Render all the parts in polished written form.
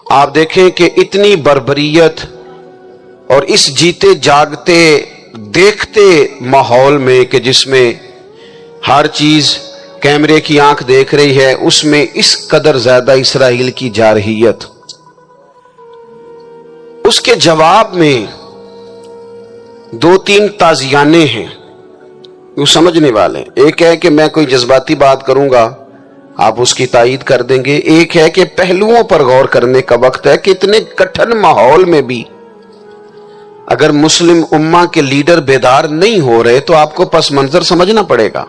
آپ دیکھیں کہ اتنی بربریت اور اس جیتے جاگتے دیکھتے ماحول میں کہ جس میں ہر چیز کیمرے کی آنکھ دیکھ رہی ہے، اس میں اس قدر زیادہ اسرائیل کی جارحیت، اس کے جواب میں دو تین تازیانے ہیں وہ سمجھنے والے۔ ایک ہے کہ میں کوئی جذباتی بات کروں گا، آپ اس کی تائید کر دیں گے۔ ایک ہے کہ پہلوؤں پر غور کرنے کا وقت ہے کہ اتنے کٹھن ماحول میں بھی اگر مسلم امہ کے لیڈر بیدار نہیں ہو رہے تو آپ کو پس منظر سمجھنا پڑے گا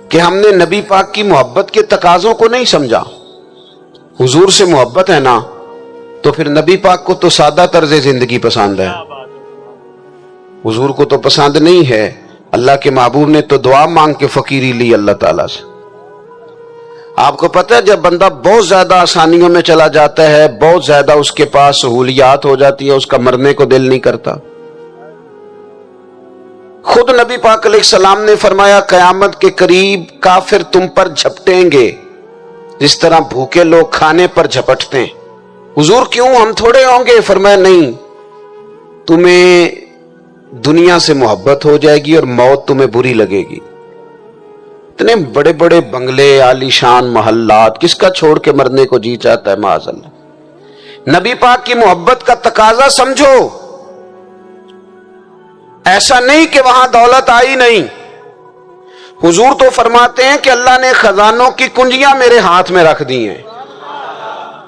کہ ہم نے نبی پاک کی محبت کے تقاضوں کو نہیں سمجھا۔ حضور سے محبت ہے نا تو پھر نبی پاک کو تو سادہ طرز زندگی پسند ہے، حضور کو تو پسند نہیں ہے۔ اللہ کے محبوب نے تو دعا مانگ کے فقیری لی اللہ تعالیٰ سے۔ آپ کو پتہ ہے جب بندہ بہت زیادہ آسانیوں میں چلا جاتا ہے، بہت زیادہ اس کے پاس سہولیات ہو جاتی ہے، اس کا مرنے کو دل نہیں کرتا۔ خود نبی پاک علیہ السلام نے فرمایا قیامت کے قریب کافر تم پر جھپٹیں گے جس طرح بھوکے لوگ کھانے پر جھپٹتے ہیں۔ حضور کیوں، ہم تھوڑے ہوں گے؟ فرمایا نہیں، تمہیں دنیا سے محبت ہو جائے گی اور موت تمہیں بری لگے گی۔ اتنے بڑے بڑے بنگلے، عالی شان محلات، کس کا چھوڑ کے مرنے کو جی چاہتا ہے معاذ اللہ۔ نبی پاک کی محبت کا تقاضا سمجھو، ایسا نہیں کہ وہاں دولت آئی نہیں۔ حضور تو فرماتے ہیں کہ اللہ نے خزانوں کی کنجیاں میرے ہاتھ میں رکھ دی ہیں،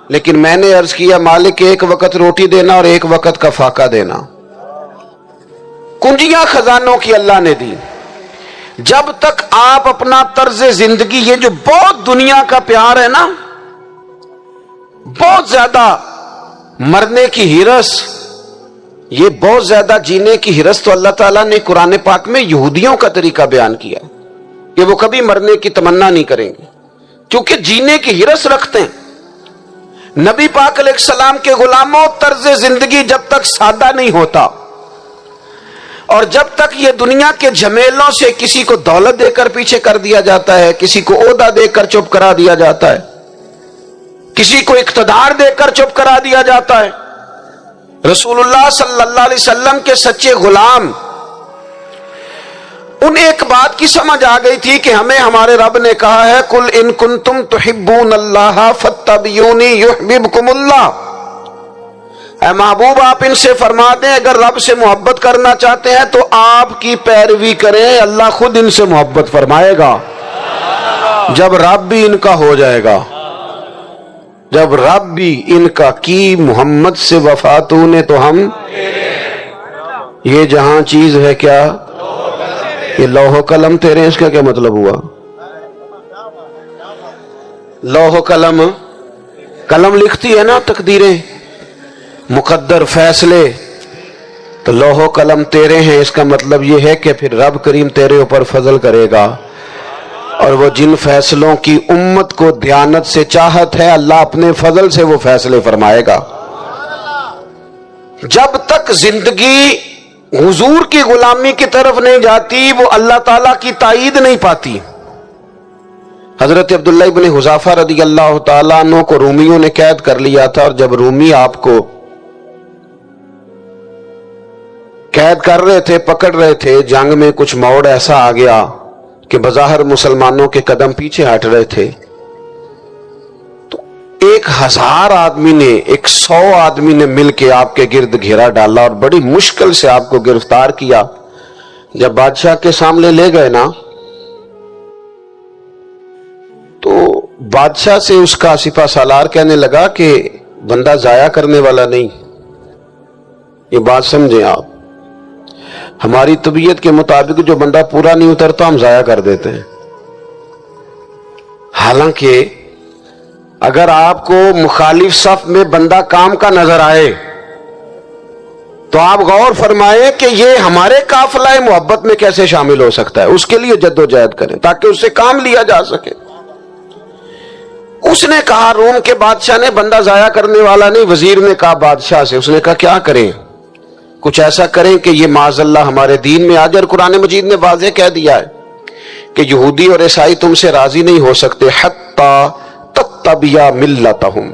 لیکن میں نے عرض کیا مالک ایک وقت روٹی دینا اور ایک وقت کا فاقہ دینا۔ کنجیاں خزانوں کی اللہ نے دی۔ جب تک آپ اپنا طرز زندگی، یہ جو بہت دنیا کا پیار ہے نا، بہت زیادہ مرنے کی ہرس، یہ بہت زیادہ جینے کی ہرس، تو اللہ تعالیٰ نے قرآن پاک میں یہودیوں کا طریقہ بیان کیا کہ وہ کبھی مرنے کی تمنا نہیں کریں گے کیونکہ جینے کی ہرس رکھتے ہیں۔ نبی پاک علیہ السلام کے غلاموں، طرز زندگی جب تک سادہ نہیں ہوتا اور جب تک یہ دنیا کے جھمیلوں سے کسی کو دولت دے کر پیچھے کر دیا جاتا ہے، کسی کو عہدہ دے کر چپ کرا دیا جاتا ہے، کسی کو اقتدار دے کر چپ کرا دیا جاتا ہے، رسول اللہ صلی اللہ علیہ وسلم کے سچے غلام انہیں ایک بات کی سمجھ آ گئی تھی کہ ہمیں ہمارے رب نے کہا ہے قل ان کنتم تحبون اللہ فاتبعونی یحببکم اللہ۔ اے محبوب آپ ان سے فرما دیں اگر رب سے محبت کرنا چاہتے ہیں تو آپ کی پیروی کریں، اللہ خود ان سے محبت فرمائے گا جب رب بھی ان کا ہو جائے گا، جب رب بھی ان کا کی محمد سے وفاتوں نے تو ہم یہ جہاں چیز ہے کیا، یہ لوح و قلم تیرے، اس کا کیا مطلب ہوا؟ لوح و قلم، قلم لکھتی ہے نا تقدیریں، مقدر فیصلے، تو لوح و قلم تیرے ہیں، اس کا مطلب یہ ہے کہ پھر رب کریم تیرے اوپر فضل کرے گا، اور وہ جن فیصلوں کی امت کو دیانت سے چاہت ہے اللہ اپنے فضل سے وہ فیصلے فرمائے گا۔ جب تک زندگی حضور کی غلامی کی طرف نہیں جاتی وہ اللہ تعالیٰ کی تائید نہیں پاتی۔ حضرت عبداللہ ابن حذافہ رضی اللہ تعالیٰ عنہ کو رومیوں نے قید کر لیا تھا، اور جب رومی آپ کو قید کر رہے تھے، پکڑ رہے تھے، جنگ میں کچھ موڑ ایسا آ گیا کہ بظاہر مسلمانوں کے قدم پیچھے ہٹ رہے تھے، تو 1000 آدمی نے، 100 آدمی نے مل کے آپ کے گرد گھیرا ڈالا اور بڑی مشکل سے آپ کو گرفتار کیا۔ جب بادشاہ کے سامنے لے گئے نا تو بادشاہ سے اس کا سپہ سالار کہنے لگا کہ بندہ ضائع کرنے والا نہیں، یہ بات سمجھیں آپ، ہماری طبیعت کے مطابق جو بندہ پورا نہیں اترتا ہم ضائع کر دیتے ہیں۔ حالانکہ اگر آپ کو مخالف صف میں بندہ کام کا نظر آئے تو آپ غور فرمائیں کہ یہ ہمارے قافلہ محبت میں کیسے شامل ہو سکتا ہے، اس کے لیے جد و جہد کریں تاکہ اس سے کام لیا جا سکے۔ اس نے کہا روم کے بادشاہ نے بندہ ضائع کرنے والا نہیں، وزیر نے کہا بادشاہ سے، اس نے کہا کیا کریں، کچھ ایسا کریں کہ یہ معاذ اللہ ہمارے دین میں آ جائے، اور قرآن مجید نے واضح کہہ دیا ہے کہ یہودی اور عیسائی تم سے راضی نہیں ہو سکتے حتی تتبع ملتہم،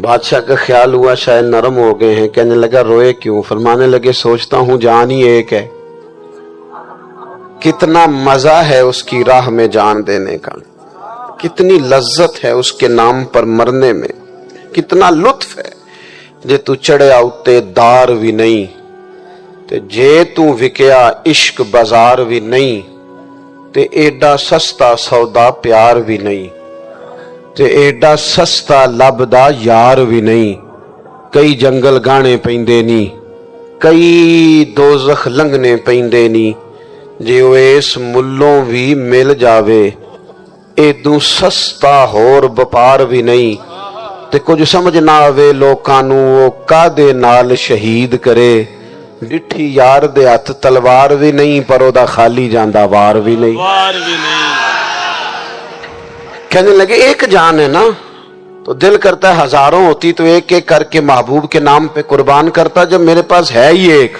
بادشاہ کا خیال ہوا شاید نرم ہو گئے ہیں، کہنے لگا روئے کیوں؟ فرمانے لگے سوچتا ہوں جان ہی ایک ہے، کتنا مزہ ہے اس کی راہ میں جان دینے کا، کتنی لذت ہے اس کے نام پر مرنے میں، کتنا لطف ہے جے تو چڑھیا اتے دار بھی نہیں تے جے تو وکیا عشق بازار بھی نہیں تے ایڈا سستا سودا پیار بھی نہیں تے ایڈا سستا لبدا یار بھی نہیں، کئی جنگل گانے پیندے نی، کئی دوزخ لنگنے پیندے نی، جے وہ اس ملوں بھی مل جاوے ایدوں سستا ہور بپار بھی نہیں تے کچھ سمجھ نہ آوے لوکانوں وہ کادے نال شہید کرے، ڈٹھی یار دے ہاتھ تلوار بھی نہیں پر او دا خالی جاندہ وار بھی نہیں۔ کہنے لگے ایک جان ہے نا، تو دل کرتا ہے ہزاروں ہوتی تو ایک ایک کر کے محبوب کے نام پہ قربان کرتا، جب میرے پاس ہے ہی ایک،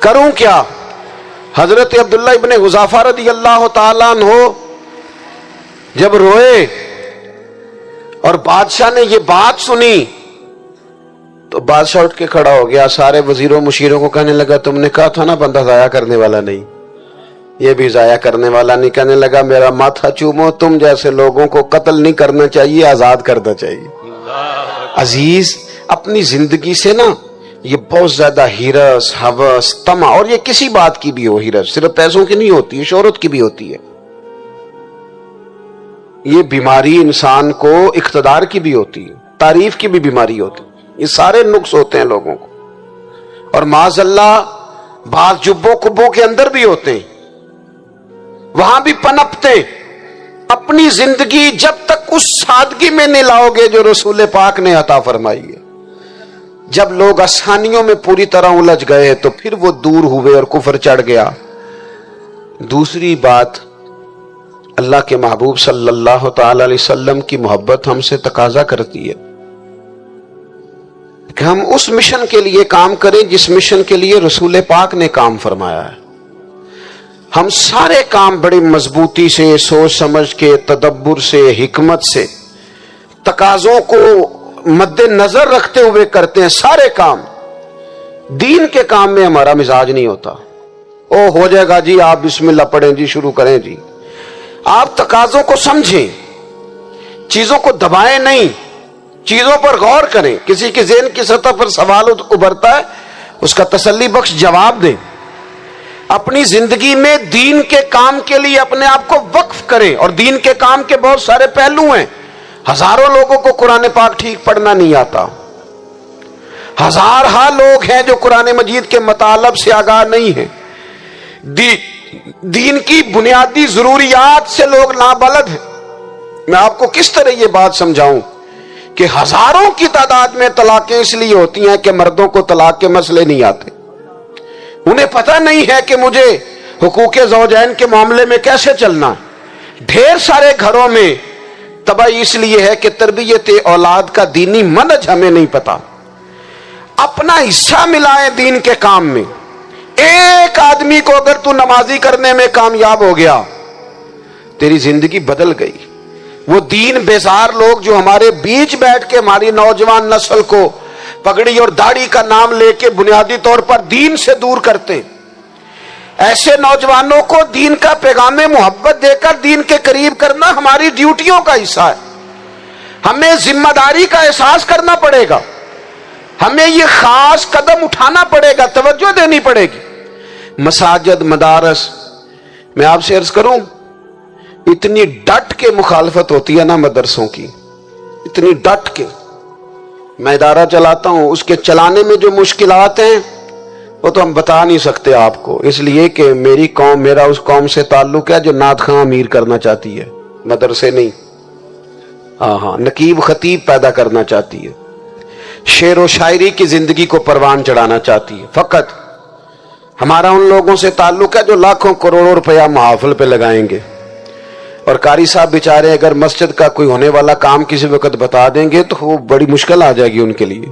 کروں کیا؟ حضرت عبداللہ ابن حذافہ رضی اللہ تعالیٰ عنہ جب روئے اور بادشاہ نے یہ بات سنی تو بادشاہ اٹھ کے کھڑا ہو گیا، سارے وزیروں مشیروں کو کہنے لگا تم نے کہا تھا نا بندہ ضائع کرنے والا نہیں، یہ بھی ضائع کرنے والا نہیں۔ کہنے لگا میرا ماتھا چومو، تم جیسے لوگوں کو قتل نہیں کرنا چاہیے، آزاد کرنا چاہیے۔ عزیز اپنی زندگی سے نا یہ بہت زیادہ ہرس ہوس طمع، اور یہ کسی بات کی بھی ہو، ہرس صرف پیسوں کی نہیں ہوتی ہے، شہرت کی بھی ہوتی ہے، یہ بیماری انسان کو اقتدار کی بھی ہوتی ہے، تعریف کی بھی بیماری ہوتی ہے، یہ سارے نقص ہوتے ہیں لوگوں کو، اور معاذ اللہ بعض جبوں کبوں کے اندر بھی ہوتے ہیں، وہاں بھی پنپتے۔ اپنی زندگی جب تک اس سادگی میں نہیں لاؤ گے جو رسول پاک نے عطا فرمائی ہے، جب لوگ آسانیوں میں پوری طرح الجھ گئے تو پھر وہ دور ہوئے اور کفر چڑھ گیا۔ دوسری بات، اللہ کے محبوب صلی اللہ تعالی علیہ وسلم کی محبت ہم سے تقاضا کرتی ہے کہ ہم اس مشن کے لیے کام کریں جس مشن کے لیے رسول پاک نے کام فرمایا ہے۔ ہم سارے کام بڑی مضبوطی سے، سوچ سمجھ کے، تدبر سے، حکمت سے، تقاضوں کو مد نظر رکھتے ہوئے کرتے ہیں سارے کام۔ دین کے کام میں ہمارا مزاج نہیں ہوتا، او ہو جائے گا جی، آپ بسم اللہ پڑھیں جی، شروع کریں جی۔ آپ تقاضوں کو سمجھیں، چیزوں کو دبائیں نہیں، چیزوں پر غور کریں۔ کسی کے ذہن کی سطح پر سوال ابھرتا ہے، اس کا تسلی بخش جواب دیں۔ اپنی زندگی میں دین کے کام کے لیے اپنے آپ کو وقف کریں، اور دین کے کام کے بہت سارے پہلو ہیں۔ ہزاروں لوگوں کو قرآن پاک ٹھیک پڑھنا نہیں آتا، ہزارہا لوگ ہیں جو قرآن مجید کے مطالب سے آگاہ نہیں ہیں، دین کی بنیادی ضروریات سے لوگ نابلد ہیں۔ میں آپ کو کس طرح یہ بات سمجھاؤں کہ ہزاروں کی تعداد میں طلاقیں اس لیے ہوتی ہیں کہ مردوں کو طلاق کے مسئلے نہیں آتے، انہیں پتہ نہیں ہے کہ مجھے حقوق زوجین کے معاملے میں کیسے چلنا ہے۔ ڈھیر سارے گھروں میں تباہی اس لیے ہے کہ تربیت اولاد کا دینی منہج ہمیں نہیں پتا۔ اپنا حصہ ملائیں دین کے کام میں۔ ایک آدمی کو اگر تو نمازی کرنے میں کامیاب ہو گیا، تیری زندگی بدل گئی۔ وہ دین بیزار لوگ جو ہمارے بیچ بیٹھ کے ہماری نوجوان نسل کو پگڑی اور داڑھی کا نام لے کے بنیادی طور پر دین سے دور کرتے، ایسے نوجوانوں کو دین کا پیغام محبت دے کر دین کے قریب کرنا ہماری ڈیوٹیوں کا حصہ ہے۔ ہمیں ذمہ داری کا احساس کرنا پڑے گا، ہمیں یہ خاص قدم اٹھانا پڑے گا، توجہ دینی پڑے گی۔ مساجد، مدارس، میں آپ سے عرض کروں، اتنی ڈٹ کے مخالفت ہوتی ہے نا مدرسوں کی، اتنی ڈٹ کے۔ میں ادارہ چلاتا ہوں، اس کے چلانے میں جو مشکلات ہیں وہ تو ہم بتا نہیں سکتے آپ کو، اس لیے کہ میری قوم، میرا اس قوم سے تعلق ہے جو نعت خواں امیر کرنا چاہتی ہے، مدرسے نہیں۔ ہاں، نقیب خطیب پیدا کرنا چاہتی ہے، شعر و شاعری کی زندگی کو پروان چڑھانا چاہتی ہے۔ فقط ہمارا ان لوگوں سے تعلق ہے جو لاکھوں کروڑوں روپیہ محافل پہ لگائیں گے، اور قاری صاحب بیچارے اگر مسجد کا کوئی ہونے والا کام کسی وقت بتا دیں گے تو وہ بڑی مشکل آ جائے گی ان کے لیے۔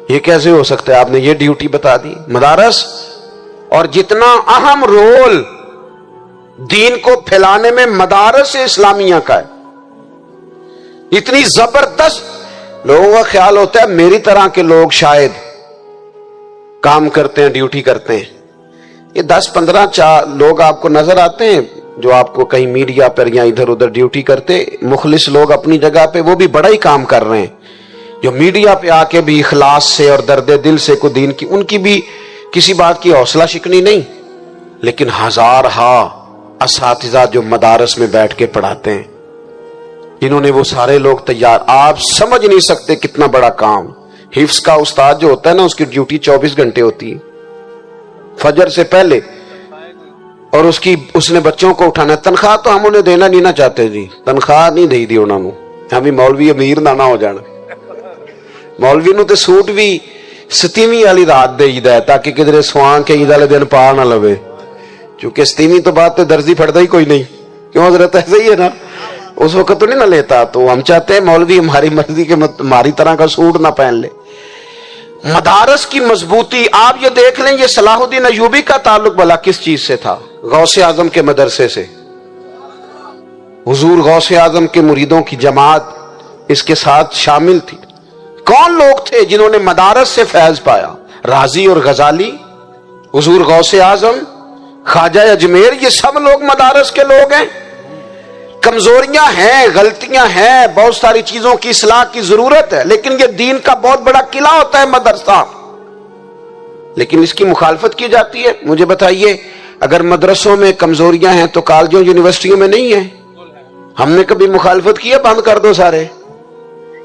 یہ کیسے ہو سکتا ہے، آپ نے یہ ڈیوٹی بتا دی؟ مدارس، اور جتنا اہم رول دین کو پھیلانے میں مدارس اسلامیہ کا ہے، اتنی زبردست لوگوں کا خیال ہوتا ہے میری طرح کے لوگ شاید کام کرتے ہیں, ڈیوٹی کرتے ہیں. یہ 10-15 لوگ آپ کو نظر آتے ہیں جو آپ کو کہیں میڈیا پر یا ادھر ادھر ڈیوٹی کرتے, مخلص لوگ اپنی جگہ پہ, وہ بھی بڑا ہی کام کر رہے ہیں, جو میڈیا پہ آ کے بھی اخلاص سے اور درد دل سے کو دین کی, ان کی بھی کسی بات کی حوصلہ شکنی نہیں. لیکن ہزارہا اساتذہ جو مدارس میں بیٹھ کے پڑھاتے ہیں, جنہوں نے وہ سارے لوگ تیار, آپ سمجھ نہیں سکتے کتنا بڑا کام. حفظ کا استاد جو ہوتا ہے نا, اس کی ڈیوٹی 24 گھنٹے ہوتی ہے فجر سے پہلے, اور اس نے بچوں کو اٹھانا ہے. تنخواہ تو ہم انہیں دینا نہیں نہ چاہتے جی, تنخواہ نہیں دئی دی انہوں نے. ہمیں مولوی امیر نہ ہو جان, مولوی نو تے سوٹ بھی 27ویں والی رات دے ہے تاکہ کدھر سوان کے عید والے دن پا نہ لوے, چونکہ 27ویں تو بعد تے درزی پھڑتا ہی کوئی نہیں. کیوں حضرت ایسا ہی ہے نا, اس وقت تو نہیں نہ لیتا. تو ہم چاہتے ہیں مولوی ہماری مرضی کے ہماری طرح کا سوٹ نہ پہن لے. مدارس کی مضبوطی آپ یہ دیکھ لیں, یہ صلاح الدین ایوبی کا تعلق بھلا کس چیز سے تھا؟ غوث اعظم کے مدرسے سے. حضور غوث اعظم کے مریدوں کی جماعت اس کے ساتھ شامل تھی. کون لوگ تھے جنہوں نے مدارس سے فیض پایا؟ رازی اور غزالی, حضور غوث اعظم, خواجہ اجمیر, یہ سب لوگ مدارس کے لوگ ہیں. کمزوریاں ہیں, غلطیاں ہیں, بہت ساری چیزوں کی اصلاح کی ضرورت ہے, لیکن یہ دین کا بہت بڑا قلعہ ہوتا ہے مدرسہ. لیکن اس کی مخالفت کی جاتی ہے. مجھے بتائیے, اگر مدرسوں میں کمزوریاں ہیں تو کالجوں یونیورسٹیوں میں نہیں ہیں؟ ہم نے کبھی مخالفت کی ہے بند کر دو سارے؟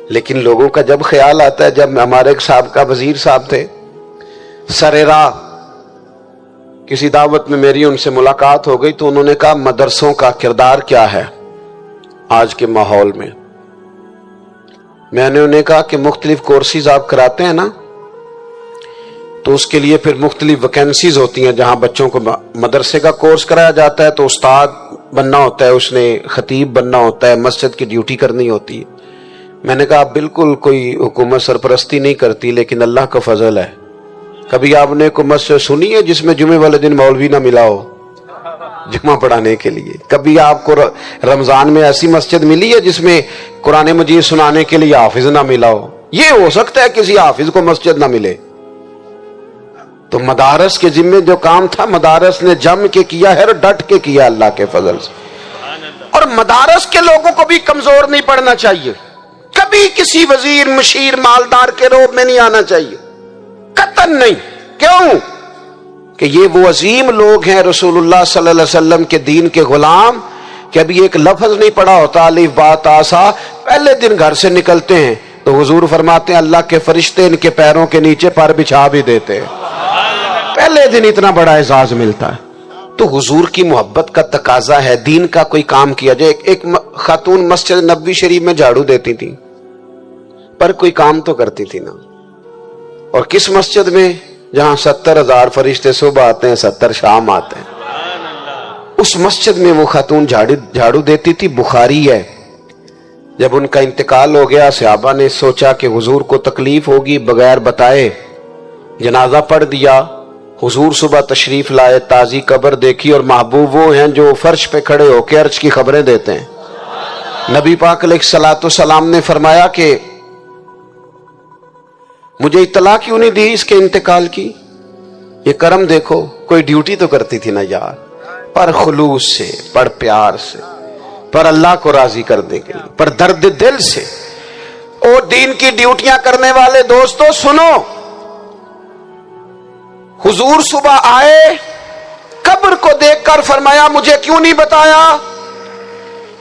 لیکن لوگوں کا جب خیال آتا ہے, جب ہمارے ایک سابقہ وزیر صاحب تھے سر راہ, کسی دعوت میں میری ان سے ملاقات ہو گئی تو انہوں نے کہا مدرسوں کا کردار کیا ہے آج کے ماحول میں. میں نے انہیں کہا کہ مختلف کورسز آپ کراتے ہیں نا, تو اس کے لیے پھر مختلف ویکینسیز ہوتی ہیں. جہاں بچوں کو مدرسے کا کورس کرایا جاتا ہے تو استاد بننا ہوتا ہے, اس نے خطیب بننا ہوتا ہے, مسجد کی ڈیوٹی کرنی ہوتی ہے. میں نے کہا آپ بالکل کوئی حکومت سرپرستی نہیں کرتی, لیکن اللہ کا فضل ہے. کبھی آپ نے کوئی مسجد سنی ہے جس میں جمعے والے دن مولوی نہ ملا ہو جمعہ پڑھانے کے لیے؟ کبھی آپ کو رمضان میں ایسی مسجد ملی ہے جس میں قرآن مجید سنانے کے لیے حافظ نہ ملا ہو؟ یہ ہو سکتا ہے کسی حافظ کو مسجد نہ ملے. تو مدارس کے ذمے جو کام تھا مدارس نے جم کے کیا ہے اور ڈٹ کے کیا اللہ کے فضل سے. اور مدارس کے لوگوں کو بھی کمزور نہیں پڑنا چاہیے, کبھی کسی وزیر مشیر مالدار کے روب میں نہیں آنا چاہیے, قطعاً نہیں. کیوں کہ یہ وہ عظیم لوگ ہیں رسول اللہ صلی اللہ علیہ وسلم کے دین کے غلام, کہ ابھی ایک لفظ نہیں پڑا ہوتا الف با تا سا, پہلے دن گھر سے نکلتے ہیں تو حضور فرماتے ہیں اللہ کے فرشتے ان کے پیروں کے نیچے پر بچھا بھی دیتے ہیں. پہلے دن اتنا بڑا اعزاز ملتا ہے. تو حضور کی محبت کا تقاضا ہے, دین کا کوئی کام کیا جائے. ایک خاتون مسجد نبوی شریف میں جھاڑو دیتی تھی, پر کوئی کام تو کرتی تھی نا. اور کس مسجد میں؟ جہاں 70,000 فرشتے صبح آتے ہیں 70 شام آتے ہیں, اس مسجد میں وہ خاتون جھاڑو دیتی تھی. بخاری ہے, جب ان کا انتقال ہو گیا صحابہ نے سوچا کہ حضور کو تکلیف ہوگی, بغیر بتائے جنازہ پڑھ دیا. حضور صبح تشریف لائے, تازی قبر دیکھی, اور محبوب وہ ہیں جو فرش پہ کھڑے ہو کے عرش کی خبریں دیتے ہیں. نبی پاک علیہ الصلوۃ والسلام نے فرمایا کہ مجھے اطلاع کیوں نہیں دی اس کے انتقال کی؟ یہ کرم دیکھو, کوئی ڈیوٹی تو کرتی تھی نا یار, پر خلوص سے, پر پیار سے, پر اللہ کو راضی کرنے کے لیے, پر درد دل سے. اور دین کی ڈیوٹیاں کرنے والے دوستو سنو, حضور صبح آئے, قبر کو دیکھ کر فرمایا مجھے کیوں نہیں بتایا؟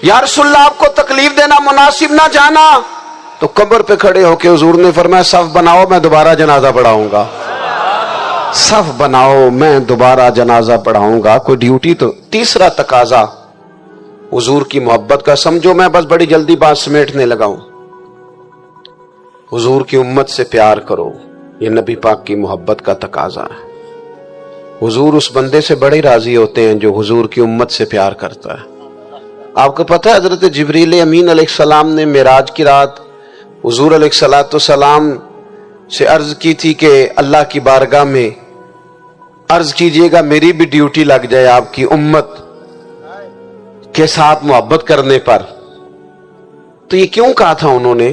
یا رسول اللہ آپ کو تکلیف دینا مناسب نہ جانا. تو قبر پہ کھڑے ہو کے حضور نے فرمایا صف بناؤ میں دوبارہ جنازہ پڑھاؤں گا. صف بناؤ میں دوبارہ جنازہ پڑھاؤں گا. کوئی ڈیوٹی تو. تیسرا تقاضا حضور کی محبت کا, سمجھو میں بس بڑی جلدی بات سمیٹنے لگا ہوں. حضور کی امت سے پیار کرو, یہ نبی پاک کی محبت کا تقاضا ہے. حضور اس بندے سے بڑے راضی ہوتے ہیں جو حضور کی امت سے پیار کرتا ہے. آپ کو پتہ ہے حضرت جبریل امین علیہ السلام نے معراج کی رات حضور علیہ الصلوۃ والسلام سے عرض کی تھی کہ اللہ کی بارگاہ میں عرض کیجئے گا میری بھی ڈیوٹی لگ جائے آپ کی امت کے ساتھ محبت کرنے پر. تو یہ کیوں کہا تھا انہوں نے؟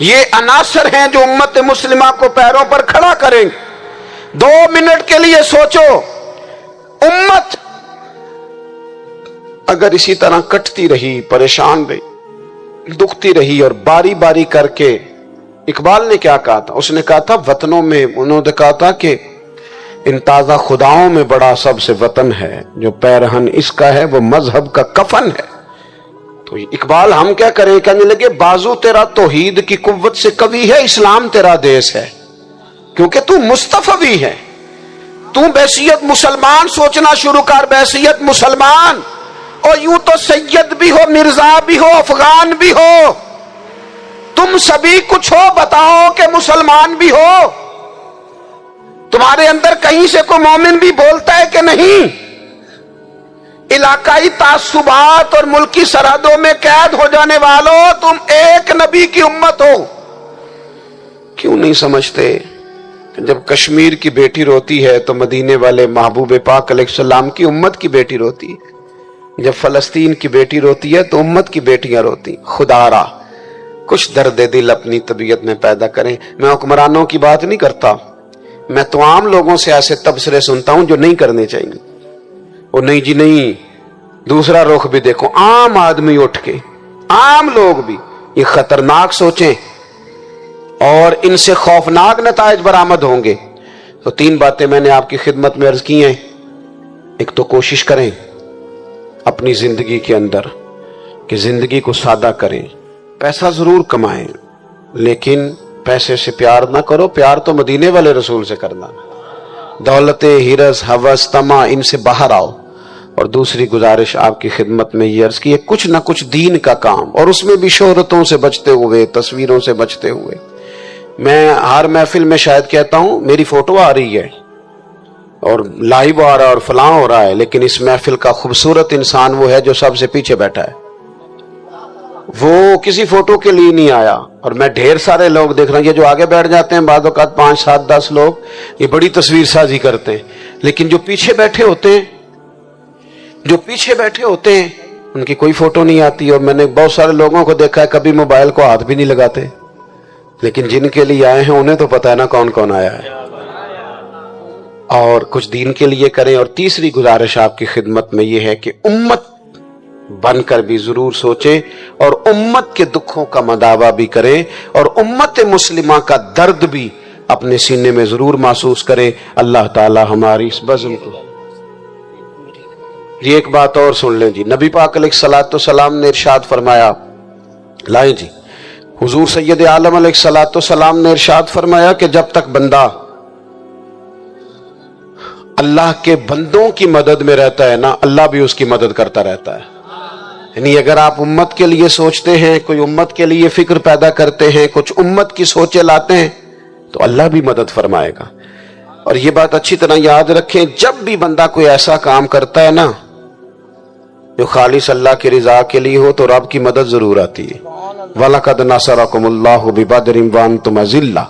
یہ عناصر ہیں جو امت مسلمہ کو پیروں پر کھڑا کریں گے۔ 2 منٹ کے لیے سوچو، امت اگر اسی طرح کٹتی رہی، پریشان رہی، دکھتی رہی، اور باری باری کر کے، اقبال نے کیا کہا تھا؟ اس نے کہا تھا وطنوں میں، انہوں نے کہا تھا کہ ان تازہ خداؤں میں بڑا سب سے وطن ہے، جو پیرہن اس کا ہے وہ مذہب کا کفن ہے۔ تو اقبال ہم کیا کریں؟ کہنے لگے بازو تیرا توحید کی قوت سے قوی ہے، اسلام تیرا دیس ہے، کیونکہ تو مصطفی ہے۔ تو بحیثیت مسلمان سوچنا شروع کر، بحیثیت مسلمان، اور یوں تو سید بھی ہو، مرزا بھی ہو، افغان بھی ہو، تم سبھی کچھ ہو، بتاؤ کہ مسلمان بھی ہو۔ تمہارے اندر کہیں سے کوئی مومن بھی بولتا ہے کہ نہیں؟ علاقائی تعصبات اور ملکی سرحدوں میں قید ہو جانے والوں، تم ایک نبی کی امت ہو۔ کیوں نہیں سمجھتے کہ جب کشمیر کی بیٹی روتی ہے تو مدینے والے محبوب پاک علیہ السلام کی امت کی بیٹی روتی ہے، جب فلسطین کی بیٹی روتی ہے تو امت کی بیٹیاں روتی۔ خدا را کچھ درد دل اپنی طبیعت میں پیدا کریں۔ میں حکمرانوں کی بات نہیں کرتا، میں تو عام لوگوں سے ایسے تبصرے سنتا ہوں جو نہیں کرنے چاہیے۔ وہ نہیں جی نہیں، دوسرا رخ بھی دیکھو، عام آدمی اٹھ کے، عام لوگ بھی یہ خطرناک سوچیں اور ان سے خوفناک نتائج برآمد ہوں گے۔ تو 3 باتیں میں نے آپ کی خدمت میں عرض کی ہیں۔ ایک تو کوشش کریں اپنی زندگی کے اندر کہ زندگی کو سادہ کریں، پیسہ ضرور کمائیں لیکن پیسے سے پیار نہ کرو، پیار تو مدینے والے رسول سے کرنا۔ دولت، ہرس، ہوس، طمع، ان سے باہر آؤ۔ اور دوسری گزارش آپ کی خدمت میں یہ عرض کی ہے، کچھ نہ کچھ دین کا کام، اور اس میں بھی شہرتوں سے بچتے ہوئے، تصویروں سے بچتے ہوئے۔ میں ہر محفل میں شاید کہتا ہوں میری فوٹو آ رہی ہے اور لائیو آ رہا ہے اور فلاں ہو رہا ہے، لیکن اس محفل کا خوبصورت انسان وہ ہے جو سب سے پیچھے بیٹھا ہے، وہ کسی فوٹو کے لیے نہیں آیا۔ اور میں ڈھیر سارے لوگ دیکھ رہا ہوں، یہ جو آگے بیٹھ جاتے ہیں بعض اوقات 5 7 10 لوگ، یہ بڑی تصویر سازی کرتے ہیں، لیکن جو پیچھے بیٹھے ہوتے ہیں ان کی کوئی فوٹو نہیں آتی۔ اور میں نے بہت سارے لوگوں کو دیکھا ہے کبھی موبائل کو ہاتھ بھی نہیں لگاتے، لیکن جن کے لیے آئے ہیں انہیں تو پتہ ہے نا کون کون آیا ہے۔ اور کچھ دین کے لیے کریں۔ اور تیسری گزارش آپ کی خدمت میں یہ ہے کہ امت بن کر بھی ضرور سوچیں اور امت کے دکھوں کا مداوع بھی کریں، اور امت مسلمہ کا درد بھی اپنے سینے میں ضرور محسوس کریں۔ اللہ تعالی ہماری اس بزم کو۔ یہ ایک بات اور سن لیں جی، نبی پاک علیہ الصلوۃ والسلام نے ارشاد فرمایا، لائیں جی، حضور سید عالم علیہ الصلوۃ والسلام نے ارشاد فرمایا کہ جب تک بندہ اللہ کے بندوں کی مدد میں رہتا ہے نا، اللہ بھی اس کی مدد کرتا رہتا ہے۔ یعنی اگر آپ امت کے لیے سوچتے ہیں، کوئی امت کے لیے فکر پیدا کرتے ہیں، کچھ امت کی سوچیں لاتے ہیں، تو اللہ بھی مدد فرمائے گا۔ اور یہ بات اچھی طرح یاد رکھیں، جب بھی بندہ کوئی ایسا کام کرتا ہے نا جو خالص اللہ کی رضا کے لیے ہو، تو رب کی مدد ضرور آتی ہے۔ وَلَقَدْ نَصَرَكُمُ اللَّهُ بِبَدْرٍ وَأَنْتُمْ أَذِلَّةٌ